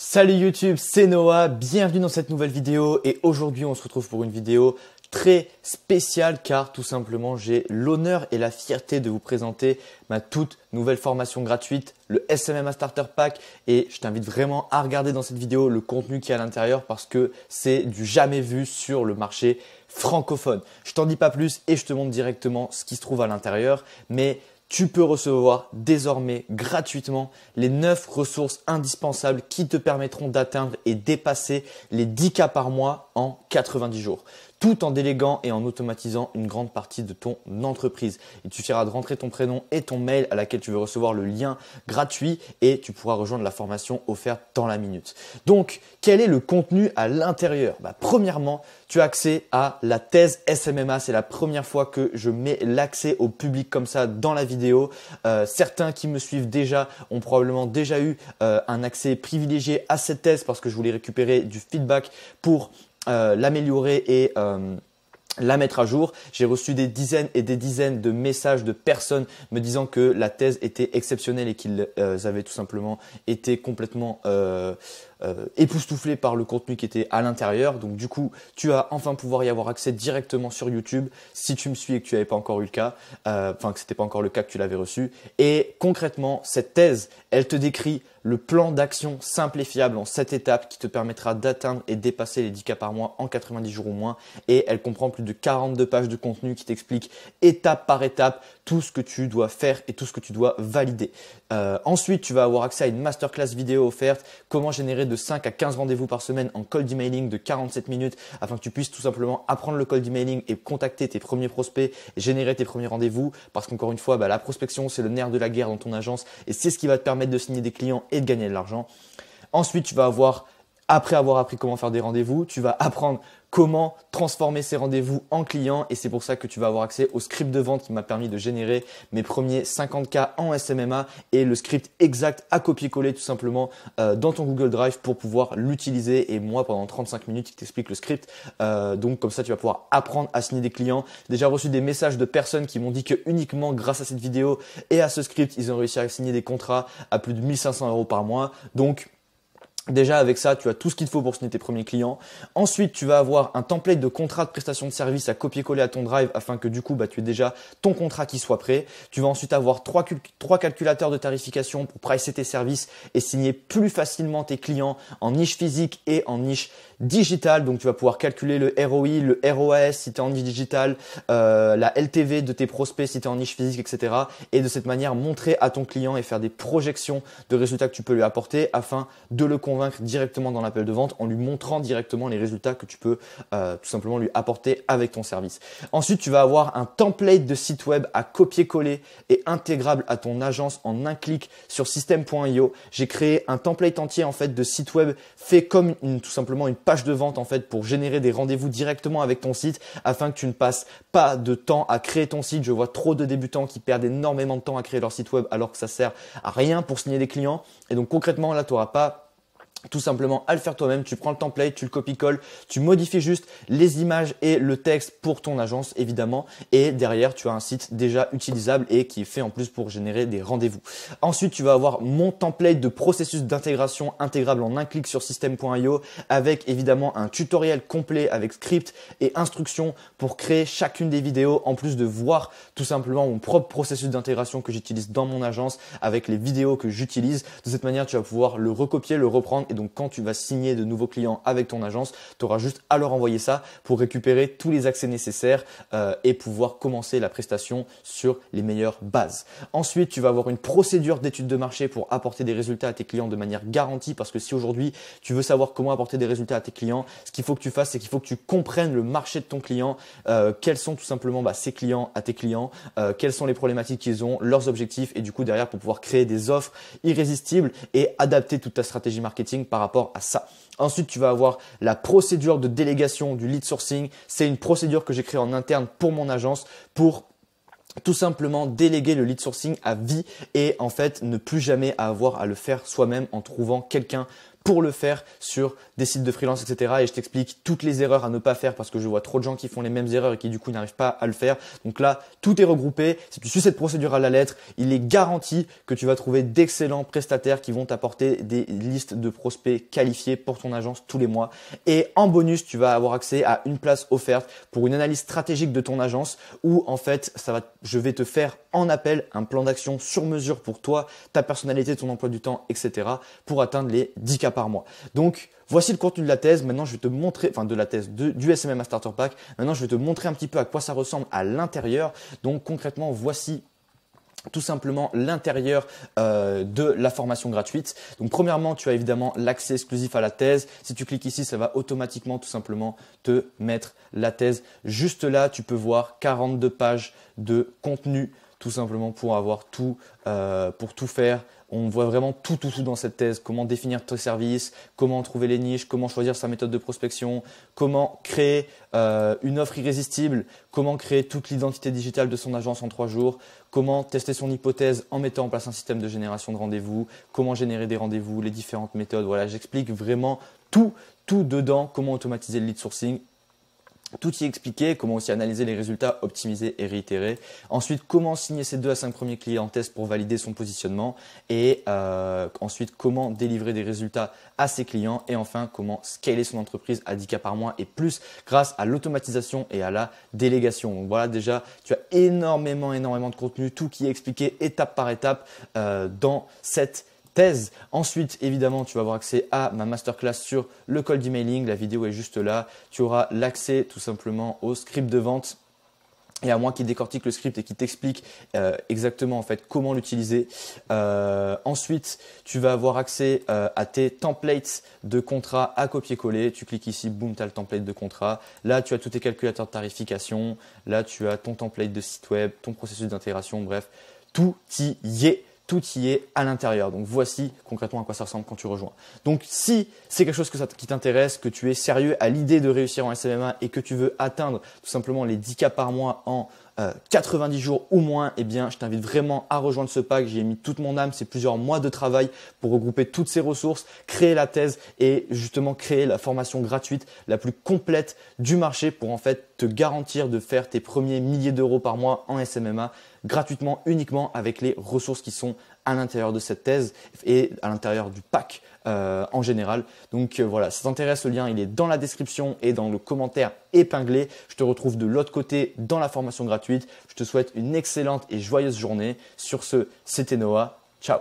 Salut YouTube, c'est Noah, bienvenue dans cette nouvelle vidéo et aujourd'hui on se retrouve pour une vidéo très spéciale car tout simplement j'ai l'honneur et la fierté de vous présenter ma toute nouvelle formation gratuite, le SMMA Starter Pack, et je t'invite vraiment à regarder dans cette vidéo le contenu qui est à l'intérieur parce que c'est du jamais vu sur le marché francophone. Je t'en dis pas plus et je te montre directement ce qui se trouve à l'intérieur, mais tu peux recevoir désormais gratuitement les 9 ressources indispensables qui te permettront d'atteindre et dépasser les 10 cas par mois en 90 jours. Tout en déléguant et en automatisant une grande partie de ton entreprise. Il te suffira de rentrer ton prénom et ton mail à laquelle tu veux recevoir le lien gratuit et tu pourras rejoindre la formation offerte dans la minute. Donc, quel est le contenu à l'intérieur? Premièrement, tu as accès à la thèse SMMA. C'est la première fois que je mets l'accès au public comme ça dans la vidéo. Certains qui me suivent déjà ont probablement déjà eu un accès privilégié à cette thèse parce que je voulais récupérer du feedback pour l'améliorer et la mettre à jour. J'ai reçu des dizaines et des dizaines de messages de personnes me disant que la thèse était exceptionnelle et qu'ils avaient tout simplement été complètement époustouflés par le contenu qui était à l'intérieur. Donc du coup, tu vas enfin pouvoir y avoir accès directement sur YouTube si tu me suis et que tu n'avais pas encore eu le cas, que c'était pas encore le cas que tu l'avais reçu. Et concrètement, cette thèse, elle te décrit le plan d'action simple et fiable en 7 étapes qui te permettra d'atteindre et dépasser les 10 cas par mois en 90 jours ou moins. Et elle comprend plus de 42 pages de contenu qui t'explique étape par étape tout ce que tu dois faire et tout ce que tu dois valider. Ensuite, tu vas avoir accès à une masterclass vidéo offerte, comment générer de 5 à 15 rendez-vous par semaine en cold emailing de 47 minutes afin que tu puisses tout simplement apprendre le cold emailing et contacter tes premiers prospects et générer tes premiers rendez-vous. Parce qu'encore une fois, la prospection, c'est le nerf de la guerre dans ton agence et c'est ce qui va te permettre de signer des clients et de gagner de l'argent. Ensuite, tu vas avoir, après avoir appris comment faire des rendez-vous, tu vas apprendre comment transformer ces rendez-vous en clients et c'est pour ça que tu vas avoir accès au script de vente qui m'a permis de générer mes premiers 50K en SMMA et le script exact à copier-coller tout simplement dans ton Google Drive pour pouvoir l'utiliser et moi pendant 35 minutes il t'explique le script. Donc comme ça tu vas pouvoir apprendre à signer des clients. J'ai déjà reçu des messages de personnes qui m'ont dit que uniquement grâce à cette vidéo et à ce script ils ont réussi à signer des contrats à plus de 1500 € par mois. Donc déjà avec ça, tu as tout ce qu'il te faut pour signer tes premiers clients. Ensuite, tu vas avoir un template de contrat de prestation de service à copier-coller à ton drive afin que du coup, tu aies déjà ton contrat qui soit prêt. Tu vas ensuite avoir trois calculateurs de tarification pour pricer tes services et signer plus facilement tes clients en niche physique et en niche digitale. Donc, tu vas pouvoir calculer le ROI, le ROAS si tu es en niche digitale, la LTV de tes prospects si tu es en niche physique, etc. Et de cette manière, montrer à ton client et faire des projections de résultats que tu peux lui apporter afin de le convaincre directement dans l'appel de vente en lui montrant directement les résultats que tu peux tout simplement lui apporter avec ton service. Ensuite, tu vas avoir un template de site web à copier-coller et intégrable à ton agence en un clic sur system.io. J'ai créé un template entier en fait de site web fait comme tout simplement une page de vente en fait pour générer des rendez-vous directement avec ton site afin que tu ne passes pas de temps à créer ton site. Je vois trop de débutants qui perdent énormément de temps à créer leur site web alors que ça sert à rien pour signer des clients. Et donc concrètement là, tu n'auras pas tout simplement à le faire toi-même. Tu prends le template, tu le copie-colles, tu modifies juste les images et le texte pour ton agence évidemment et derrière tu as un site déjà utilisable et qui est fait en plus pour générer des rendez-vous. Ensuite tu vas avoir mon template de processus d'intégration intégrable en un clic sur system.io avec évidemment un tutoriel complet avec script et instructions pour créer chacune des vidéos en plus de voir tout simplement mon propre processus d'intégration que j'utilise dans mon agence avec les vidéos que j'utilise. De cette manière tu vas pouvoir le recopier, le reprendre. Et donc, quand tu vas signer de nouveaux clients avec ton agence, tu auras juste à leur envoyer ça pour récupérer tous les accès nécessaires et pouvoir commencer la prestation sur les meilleures bases. Ensuite, tu vas avoir une procédure d'étude de marché pour apporter des résultats à tes clients de manière garantie parce que si aujourd'hui, tu veux savoir comment apporter des résultats à tes clients, ce qu'il faut que tu fasses, c'est qu'il faut que tu comprennes le marché de ton client, quels sont tout simplement ses clients à tes clients, quelles sont les problématiques qu'ils ont, leurs objectifs et du coup, derrière, pour pouvoir créer des offres irrésistibles et adapter toute ta stratégie marketing par rapport à ça. Ensuite, tu vas avoir la procédure de délégation du lead sourcing. C'est une procédure que j'ai créée en interne pour mon agence pour tout simplement déléguer le lead sourcing à vie et en fait ne plus jamais avoir à le faire soi-même en trouvant quelqu'un pour le faire sur des sites de freelance, etc. Et je t'explique toutes les erreurs à ne pas faire parce que je vois trop de gens qui font les mêmes erreurs et qui du coup n'arrivent pas à le faire. Donc là, tout est regroupé. Si tu suis cette procédure à la lettre, il est garanti que tu vas trouver d'excellents prestataires qui vont t'apporter des listes de prospects qualifiés pour ton agence tous les mois. Et en bonus, tu vas avoir accès à une place offerte pour une analyse stratégique de ton agence où en fait, je vais te faire en appel un plan d'action sur mesure pour toi, ta personnalité, ton emploi du temps, etc. pour atteindre les 10 cas par mois. Donc, voici le contenu de la thèse. Maintenant, je vais te montrer, enfin de la thèse du SMMA Starter Pack. Maintenant, je vais te montrer un petit peu à quoi ça ressemble à l'intérieur. Donc, concrètement, voici tout simplement l'intérieur de la formation gratuite. Donc premièrement, tu as évidemment l'accès exclusif à la thèse. Si tu cliques ici, ça va automatiquement tout simplement te mettre la thèse. Juste là, tu peux voir 42 pages de contenu tout simplement pour avoir tout, pour tout faire. On voit vraiment tout dans cette thèse. Comment définir tes services, comment trouver les niches, comment choisir sa méthode de prospection, comment créer une offre irrésistible, comment créer toute l'identité digitale de son agence en 3 jours, comment tester son hypothèse en mettant en place un système de génération de rendez-vous, comment générer des rendez-vous, les différentes méthodes. Voilà, j'explique vraiment tout dedans, comment automatiser le lead sourcing. Tout y est expliqué, comment aussi analyser les résultats, optimiser et réitérer. Ensuite, comment signer ses 2 à 5 premiers clients en test pour valider son positionnement. Et ensuite, comment délivrer des résultats à ses clients. Et enfin, comment scaler son entreprise à 10 cas par mois et plus grâce à l'automatisation et à la délégation. Donc voilà, déjà, tu as énormément de contenu, tout qui est expliqué étape par étape dans cette thèse. Ensuite, évidemment, tu vas avoir accès à ma masterclass sur le cold emailing. La vidéo est juste là. Tu auras l'accès tout simplement au script de vente et à moi qui décortique le script et qui t'explique exactement en fait comment l'utiliser. Ensuite, tu vas avoir accès à tes templates de contrat à copier-coller. Tu cliques ici, boum, tu as le template de contrat. Là, tu as tous tes calculateurs de tarification. Là, tu as ton template de site web, ton processus d'intégration. Bref, tout y est. Tout y est à l'intérieur. Donc voici concrètement à quoi ça ressemble quand tu rejoins. Donc si c'est quelque chose qui t'intéresse, que tu es sérieux à l'idée de réussir en SMMA et que tu veux atteindre tout simplement les 10 cas par mois en 90 jours ou moins, eh bien, je t'invite vraiment à rejoindre ce pack. J'y ai mis toute mon âme, c'est plusieurs mois de travail pour regrouper toutes ces ressources, créer la thèse et justement créer la formation gratuite la plus complète du marché pour en fait te garantir de faire tes premiers milliers d'euros par mois en SMMA gratuitement, uniquement avec les ressources qui sont à l'intérieur de cette thèse et à l'intérieur du pack en général. Donc voilà, si ça t'intéresse, le lien il est dans la description et dans le commentaire épinglé. Je te retrouve de l'autre côté dans la formation gratuite. Je te souhaite une excellente et joyeuse journée. Sur ce, c'était Noah. Ciao.